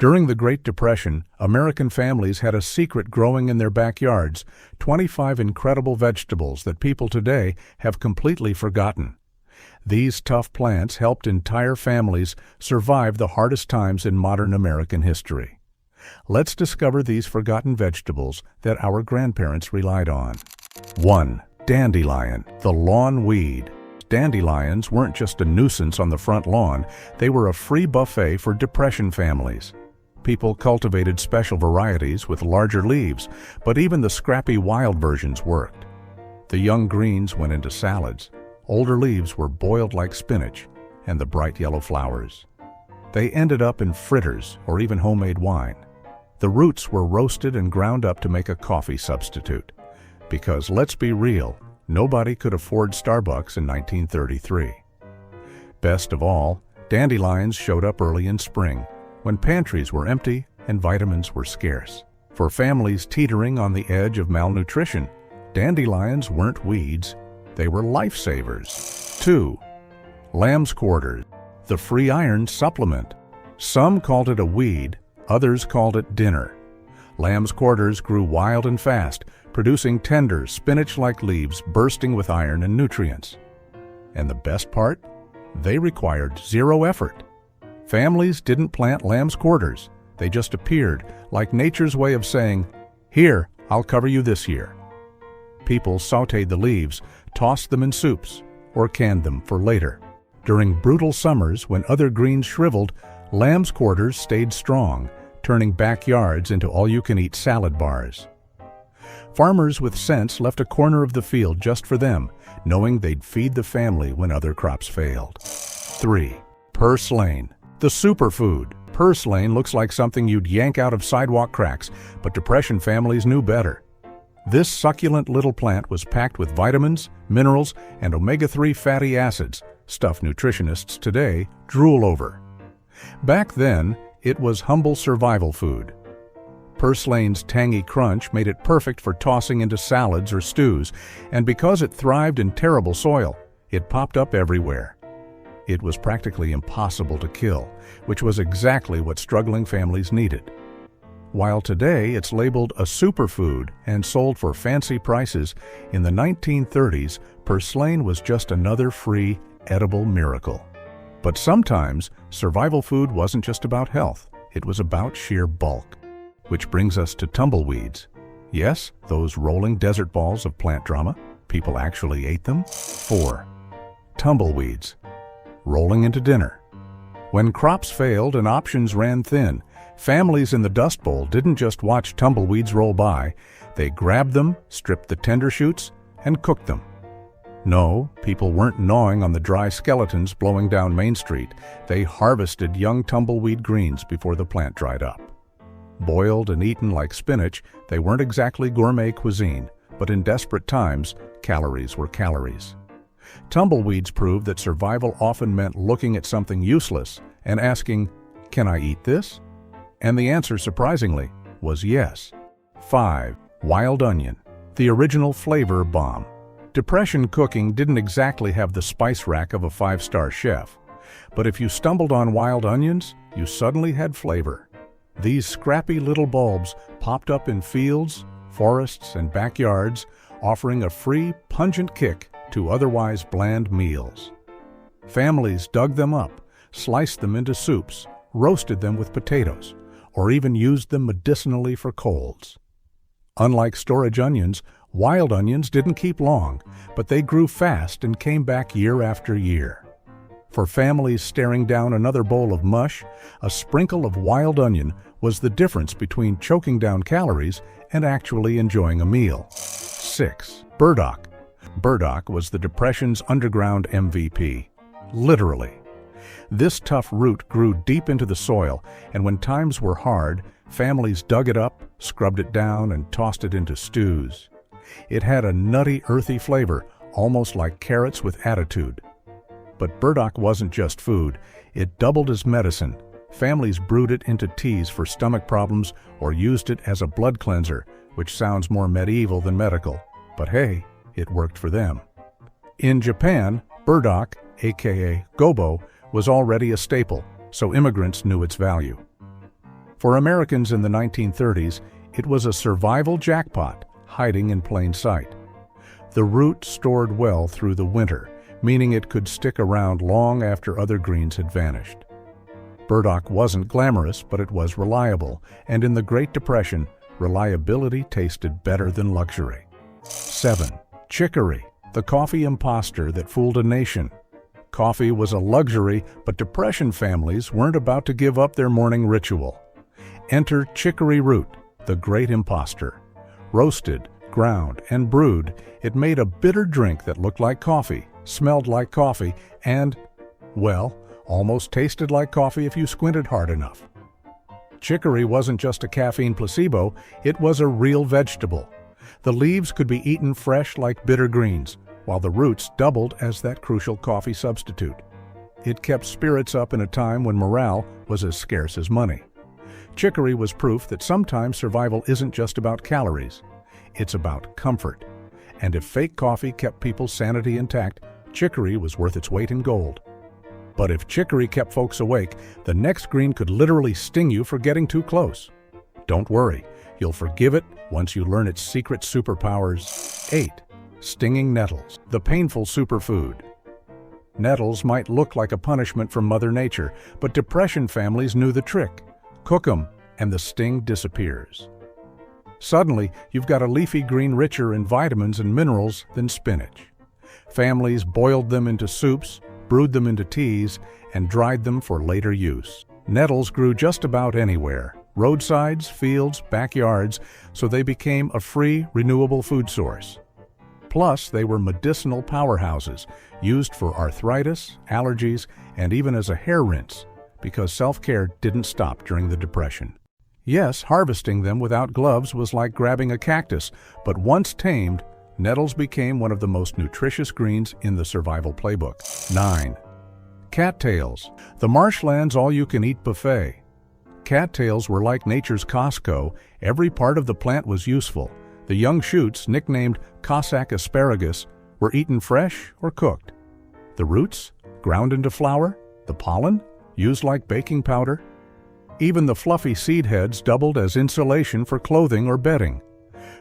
During the Great Depression, American families had a secret growing in their backyards, 25 incredible vegetables that people today have completely forgotten. These tough plants helped entire families survive the hardest times in modern American history. Let's discover these forgotten vegetables that our grandparents relied on. 1. Dandelion, the lawn weed. Dandelions weren't just a nuisance on the front lawn, they were a free buffet for Depression families. People cultivated special varieties with larger leaves, but even the scrappy wild versions worked. The young greens went into salads. Older leaves were boiled like spinach, and the bright yellow flowers. They ended up in fritters or even homemade wine. The roots were roasted and ground up to make a coffee substitute. Because let's be real, nobody could afford Starbucks in 1933. Best of all, dandelions showed up early in spring, when pantries were empty and vitamins were scarce. For families teetering on the edge of malnutrition, dandelions weren't weeds, they were lifesavers. 2. Lamb's quarters, the free iron supplement. Some called it a weed, others called it dinner. Lamb's quarters grew wild and fast, producing tender, spinach-like leaves bursting with iron and nutrients. And the best part? They required zero effort. Families didn't plant lamb's quarters. They just appeared, like nature's way of saying, "Here, I'll cover you this year." People sautéed the leaves, tossed them in soups, or canned them for later. During brutal summers, when other greens shriveled, lamb's quarters stayed strong, turning backyards into all-you-can-eat salad bars. Farmers with sense left a corner of the field just for them, knowing they'd feed the family when other crops failed. 3. Purslane, the superfood. Purslane looks like something you'd yank out of sidewalk cracks, but Depression families knew better. This succulent little plant was packed with vitamins, minerals, and omega-3 fatty acids, stuff nutritionists today drool over. Back then, it was humble survival food. Purslane's tangy crunch made it perfect for tossing into salads or stews, and because it thrived in terrible soil, it popped up everywhere. It was practically impossible to kill, which was exactly what struggling families needed. While today it's labeled a superfood and sold for fancy prices, in the 1930s, purslane was just another free, edible miracle. But sometimes, survival food wasn't just about health, it was about sheer bulk. Which brings us to tumbleweeds. Yes, those rolling desert balls of plant drama, people actually ate them. 4. Tumbleweeds, rolling into dinner. When crops failed and options ran thin, families in the Dust Bowl didn't just watch tumbleweeds roll by, they grabbed them, stripped the tender shoots, and cooked them. No, people weren't gnawing on the dry skeletons blowing down Main Street. They harvested young tumbleweed greens before the plant dried up. Boiled and eaten like spinach, they weren't exactly gourmet cuisine, but in desperate times, calories were calories. Tumbleweeds proved that survival often meant looking at something useless and asking, "Can I eat this?" And the answer, surprisingly, was yes. 5. Wild onion, the original flavor bomb. Depression cooking didn't exactly have the spice rack of a 5-star chef, but if you stumbled on wild onions, you suddenly had flavor. These scrappy little bulbs popped up in fields, forests, and backyards, offering a free, pungent kick to otherwise bland meals. Families dug them up, sliced them into soups, roasted them with potatoes, or even used them medicinally for colds. Unlike storage onions, wild onions didn't keep long, but they grew fast and came back year after year. For families staring down another bowl of mush, a sprinkle of wild onion was the difference between choking down calories and actually enjoying a meal. 6. Burdock. Burdock was the Depression's underground MVP. Literally. This tough root grew deep into the soil, and when times were hard, families dug it up, scrubbed it down, and tossed it into stews. It had a nutty, earthy flavor, almost like carrots with attitude. But burdock wasn't just food, it doubled as medicine. Families brewed it into teas for stomach problems or used it as a blood cleanser, which sounds more medieval than medical. But hey, it worked for them. In Japan, burdock, aka gobo, was already a staple, so immigrants knew its value. For Americans in the 1930s, it was a survival jackpot hiding in plain sight. The root stored well through the winter, meaning it could stick around long after other greens had vanished. Burdock wasn't glamorous, but it was reliable, and in the Great Depression, reliability tasted better than luxury. 7. Chicory, the coffee imposter that fooled a nation. Coffee was a luxury, but Depression families weren't about to give up their morning ritual. Enter chicory root, the great imposter. Roasted, ground, and brewed, it made a bitter drink that looked like coffee, smelled like coffee, and, well, almost tasted like coffee if you squinted hard enough. Chicory wasn't just a caffeine placebo, it was a real vegetable. The leaves could be eaten fresh like bitter greens, while the roots doubled as that crucial coffee substitute. It kept spirits up in a time when morale was as scarce as money. Chicory was proof that sometimes survival isn't just about calories, it's about comfort. And if fake coffee kept people's sanity intact, chicory was worth its weight in gold. But if chicory kept folks awake, the next green could literally sting you for getting too close. Don't worry, you'll forgive it once you learn its secret superpowers. 8. Stinging nettles, the painful superfood. Nettles might look like a punishment from Mother Nature, but Depression families knew the trick. Cook them, and the sting disappears. Suddenly, you've got a leafy green richer in vitamins and minerals than spinach. Families boiled them into soups, brewed them into teas, and dried them for later use. Nettles grew just about anywhere, roadsides, fields, backyards, so they became a free, renewable food source. Plus, they were medicinal powerhouses, used for arthritis, allergies, and even as a hair rinse, because self-care didn't stop during the Depression. Yes, harvesting them without gloves was like grabbing a cactus, but once tamed, nettles became one of the most nutritious greens in the survival playbook. 9. Cattails, the marshland's all-you-can-eat buffet. Cattails were like nature's Costco. Every part of the plant was useful. The young shoots, nicknamed Cossack asparagus, were eaten fresh or cooked. The roots, ground into flour. The pollen, used like baking powder. Even the fluffy seed heads doubled as insulation for clothing or bedding.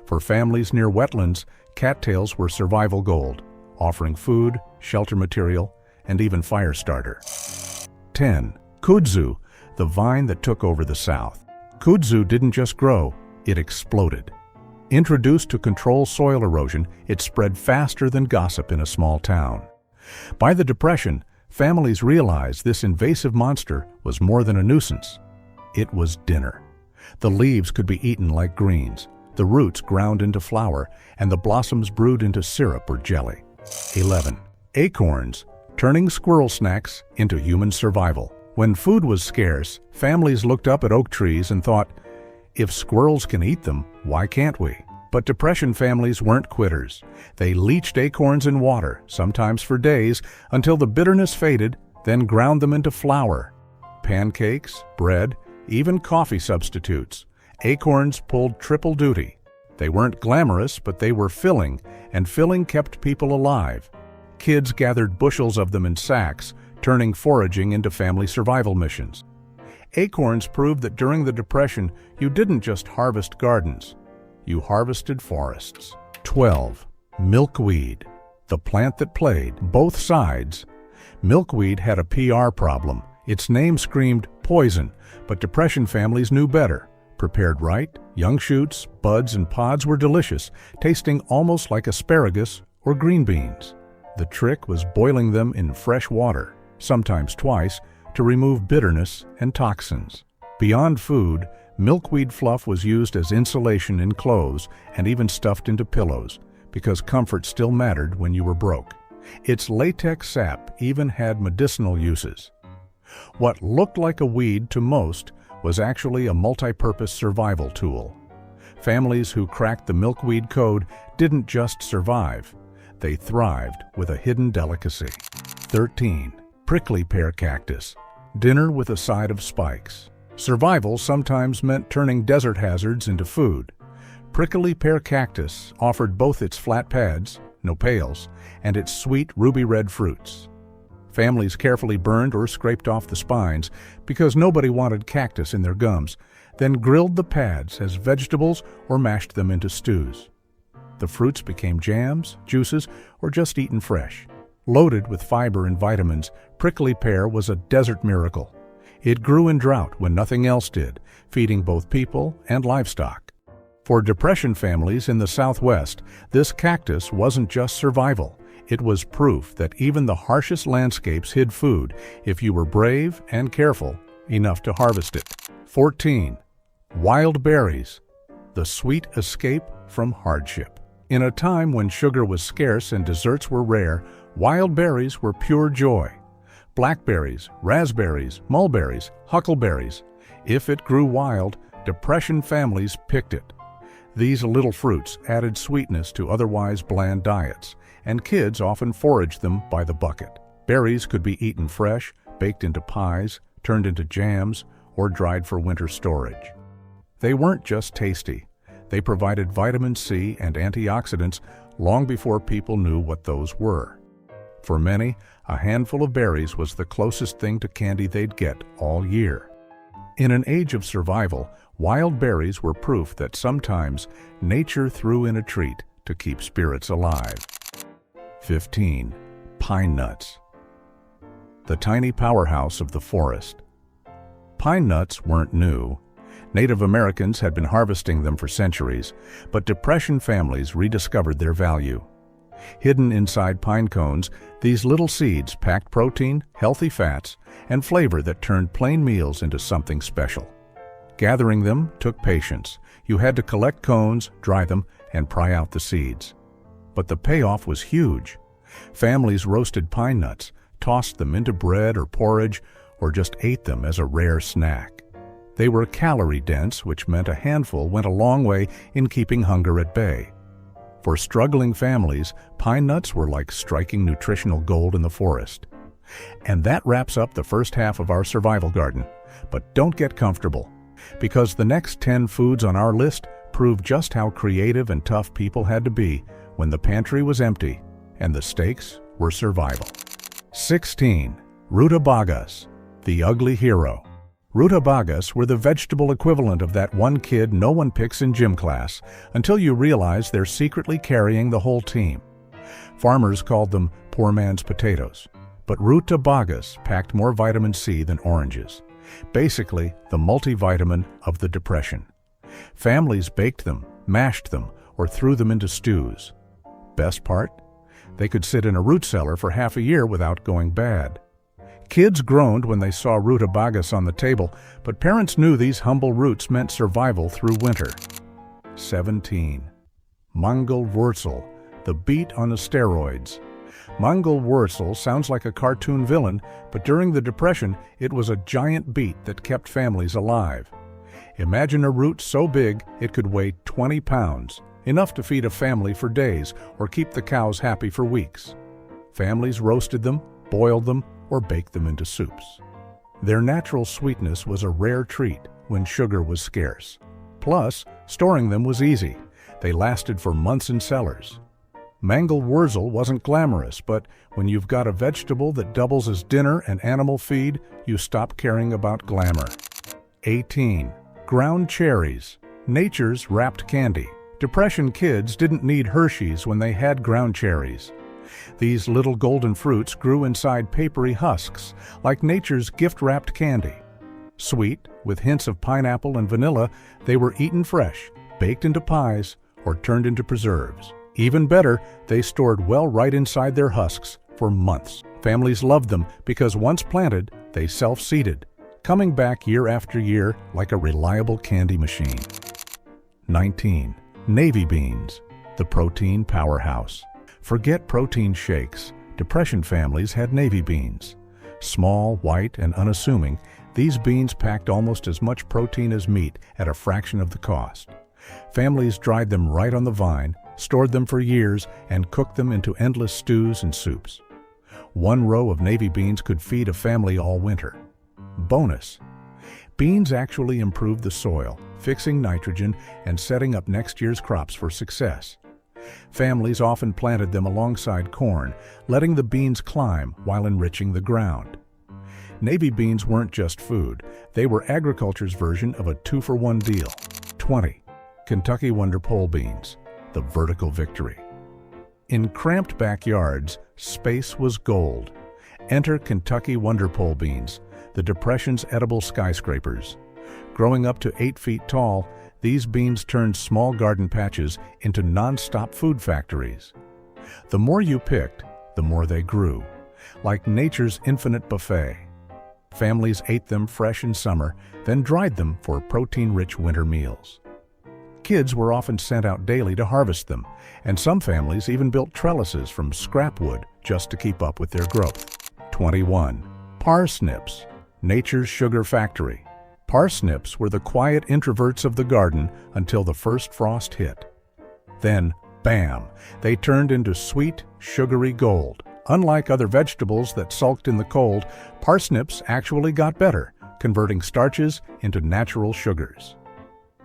For families near wetlands, cattails were survival gold, offering food, shelter material, and even fire starter. 10. Kudzu, the vine that took over the South. Kudzu didn't just grow, it exploded. Introduced to control soil erosion, it spread faster than gossip in a small town. By the Depression, families realized this invasive monster was more than a nuisance. It was dinner. The leaves could be eaten like greens, the roots ground into flour, and the blossoms brewed into syrup or jelly. 11. Acorns, turning squirrel snacks into human survival. When food was scarce, families looked up at oak trees and thought, if squirrels can eat them, why can't we? But Depression families weren't quitters. They leached acorns in water, sometimes for days, until the bitterness faded, then ground them into flour. Pancakes, bread, even coffee substitutes. Acorns pulled triple duty. They weren't glamorous, but they were filling, and filling kept people alive. Kids gathered bushels of them in sacks, turning foraging into family survival missions. Acorns proved that during the Depression, you didn't just harvest gardens, you harvested forests. 12. Milkweed, the plant that played both sides. Milkweed had a PR problem. Its name screamed poison, but Depression families knew better. Prepared right, young shoots, buds, and pods were delicious, tasting almost like asparagus or green beans. The trick was boiling them in fresh water, sometimes twice, to remove bitterness and toxins. Beyond food, milkweed fluff was used as insulation in clothes and even stuffed into pillows, because comfort still mattered when you were broke. Its latex sap even had medicinal uses. What looked like a weed to most was actually a multi-purpose survival tool. Families who cracked the milkweed code didn't just survive, they thrived with a hidden delicacy. 13. Prickly pear cactus, dinner with a side of spikes. Survival sometimes meant turning desert hazards into food. Prickly pear cactus offered both its flat pads, nopales, and its sweet ruby-red fruits. Families carefully burned or scraped off the spines because nobody wanted cactus in their gums. then grilled the pads as vegetables or mashed them into stews. The fruits became jams, juices, or just eaten fresh. Loaded with fiber and vitamins, prickly pear was a desert miracle. It grew in drought when nothing else did, feeding both people and livestock. For Depression families in the Southwest, this cactus wasn't just survival. It was proof that even the harshest landscapes hid food if you were brave and careful enough to harvest it. 14. Wild berries, the sweet escape from hardship. In a time when sugar was scarce and desserts were rare, wild berries were pure joy. Blackberries, raspberries, mulberries, huckleberries. If it grew wild, Depression families picked it. These little fruits added sweetness to otherwise bland diets, and kids often foraged them by the bucket. Berries could be eaten fresh, baked into pies, turned into jams, or dried for winter storage. They weren't just tasty. They provided vitamin C and antioxidants long before people knew what those were. For many, a handful of berries was the closest thing to candy they'd get all year. In an age of survival, wild berries were proof that sometimes nature threw in a treat to keep spirits alive. 15. Pine nuts, the tiny powerhouse of the forest. Pine nuts weren't new. Native Americans had been harvesting them for centuries, but Depression families rediscovered their value. Hidden inside pine cones, these little seeds packed protein, healthy fats, and flavor that turned plain meals into something special. Gathering them took patience. You had to collect cones, dry them, and pry out the seeds. But the payoff was huge. Families roasted pine nuts, tossed them into bread or porridge, or just ate them as a rare snack. They were calorie-dense, which meant a handful went a long way in keeping hunger at bay. For struggling families, pine nuts were like striking nutritional gold in the forest. And that wraps up the first half of our survival garden. But don't get comfortable, because the next 10 foods on our list prove just how creative and tough people had to be when the pantry was empty and the stakes were survival. 16. Rutabagas, the ugly hero. Rutabagas were the vegetable equivalent of that one kid no one picks in gym class until you realize they're secretly carrying the whole team. Farmers called them poor man's potatoes, but rutabagas packed more vitamin C than oranges. Basically, the multivitamin of the Depression. Families baked them, mashed them, or threw them into stews. Best part? They could sit in a root cellar for half a year without going bad. Kids groaned when they saw rutabagas on the table, but parents knew these humble roots meant survival through winter. 17. Mangelwurzel, the beet on the steroids. Mangelwurzel sounds like a cartoon villain, but during the Depression, it was a giant beet that kept families alive. Imagine a root so big it could weigh 20 pounds, enough to feed a family for days or keep the cows happy for weeks. Families roasted them, boiled them, or baked them into soups. Their natural sweetness was a rare treat when sugar was scarce. Plus, storing them was easy. They lasted for months in cellars. Mangelwurzel wasn't glamorous, but when you've got a vegetable that doubles as dinner and animal feed, you stop caring about glamour. 18. Ground cherries, nature's wrapped candy. Depression kids didn't need Hershey's when they had ground cherries. These little golden fruits grew inside papery husks, like nature's gift-wrapped candy. Sweet, with hints of pineapple and vanilla, they were eaten fresh, baked into pies, or turned into preserves. Even better, they stored well right inside their husks for months. Families loved them because once planted, they self-seeded, coming back year after year like a reliable candy machine. 19. Navy beans, the protein powerhouse. Forget protein shakes. Depression families had navy beans. Small, white, and unassuming, these beans packed almost as much protein as meat at a fraction of the cost. Families dried them right on the vine, stored them for years, and cooked them into endless stews and soups. One row of navy beans could feed a family all winter. Bonus: beans actually improved the soil, fixing nitrogen and setting up next year's crops for success. Families often planted them alongside corn, letting the beans climb while enriching the ground. Navy beans weren't just food, they were agriculture's version of a 2-for-1 deal. 20. Kentucky Wonder Pole Beans, the vertical victory. In cramped backyards, space was gold. Enter Kentucky Wonder Pole Beans, the Depression's edible skyscrapers. Growing up to 8 feet tall, these beans turned small garden patches into non-stop food factories. The more you picked, the more they grew, like nature's infinite buffet. Families ate them fresh in summer, then dried them for protein-rich winter meals. Kids were often sent out daily to harvest them, and some families even built trellises from scrap wood just to keep up with their growth. 21. Parsnips, nature's sugar factory. Parsnips were the quiet introverts of the garden until the first frost hit. Then, bam, they turned into sweet, sugary gold. Unlike other vegetables that sulked in the cold, parsnips actually got better, converting starches into natural sugars.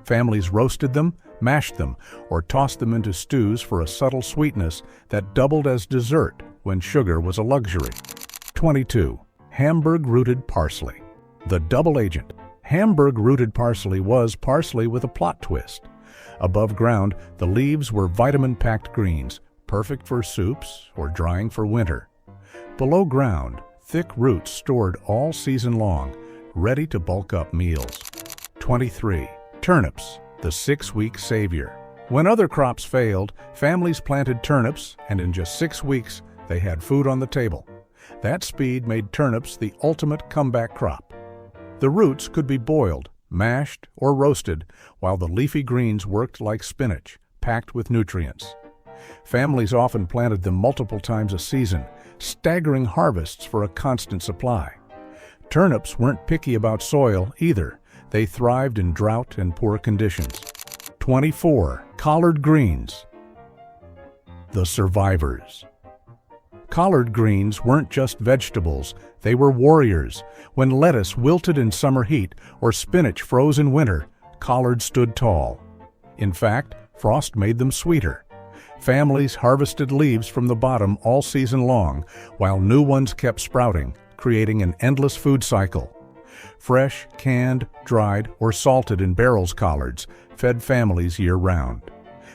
Families roasted them, mashed them, or tossed them into stews for a subtle sweetness that doubled as dessert when sugar was a luxury. 22. Hamburg-rooted parsley. The double agent. Hamburg-rooted parsley was parsley with a plot twist. Above ground, the leaves were vitamin-packed greens, perfect for soups or drying for winter. Below ground, thick roots stored all season long, ready to bulk up meals. 23. Turnips, the 6-week savior. When other crops failed, families planted turnips, and in just 6 weeks, they had food on the table. That speed made turnips the ultimate comeback crop. The roots could be boiled, mashed, or roasted, while the leafy greens worked like spinach, packed with nutrients. Families often planted them multiple times a season, staggering harvests for a constant supply. Turnips weren't picky about soil either. They thrived in drought and poor conditions. 24. Collard greens, the survivors. Collard greens weren't just vegetables, they were warriors. When lettuce wilted in summer heat or spinach froze in winter, collards stood tall. In fact, frost made them sweeter. Families harvested leaves from the bottom all season long, while new ones kept sprouting, creating an endless food cycle. Fresh, canned, dried, or salted in barrels collards fed families year-round.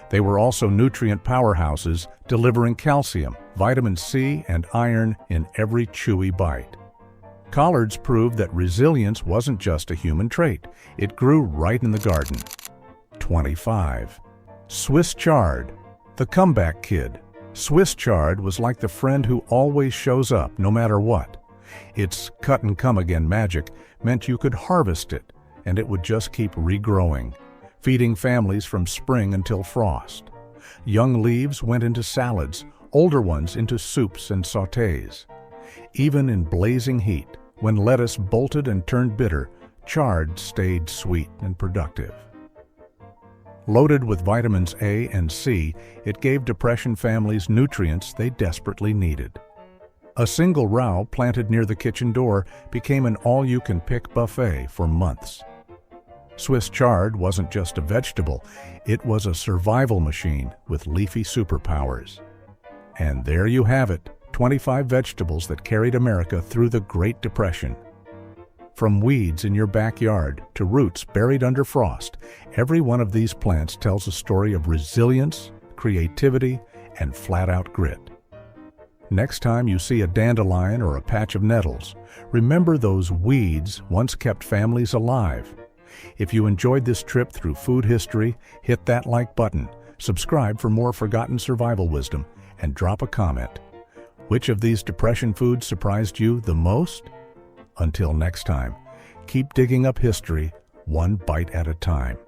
They were also nutrient powerhouses, delivering calcium, vitamin C, and iron in every chewy bite. Collards proved that resilience wasn't just a human trait. It grew right in the garden. 25. Swiss chard, the comeback kid. Swiss chard was like the friend who always shows up no matter what. Its cut-and-come-again magic meant you could harvest it, and it would just keep regrowing, feeding families from spring until frost. Young leaves went into salads, older ones into soups and sautés. Even in blazing heat, when lettuce bolted and turned bitter, chard stayed sweet and productive. Loaded with vitamins A and C, it gave Depression families nutrients they desperately needed. A single row planted near the kitchen door became an all-you-can-pick buffet for months. Swiss chard wasn't just a vegetable, it was a survival machine with leafy superpowers. And there you have it, 25 vegetables that carried America through the Great Depression. From weeds in your backyard to roots buried under frost, every one of these plants tells a story of resilience, creativity, and flat-out grit. Next time you see a dandelion or a patch of nettles, remember those weeds once kept families alive. If you enjoyed this trip through food history, hit that like button, subscribe for more forgotten survival wisdom, and drop a comment. Which of these Depression foods surprised you the most? Until next time, keep digging up history one bite at a time.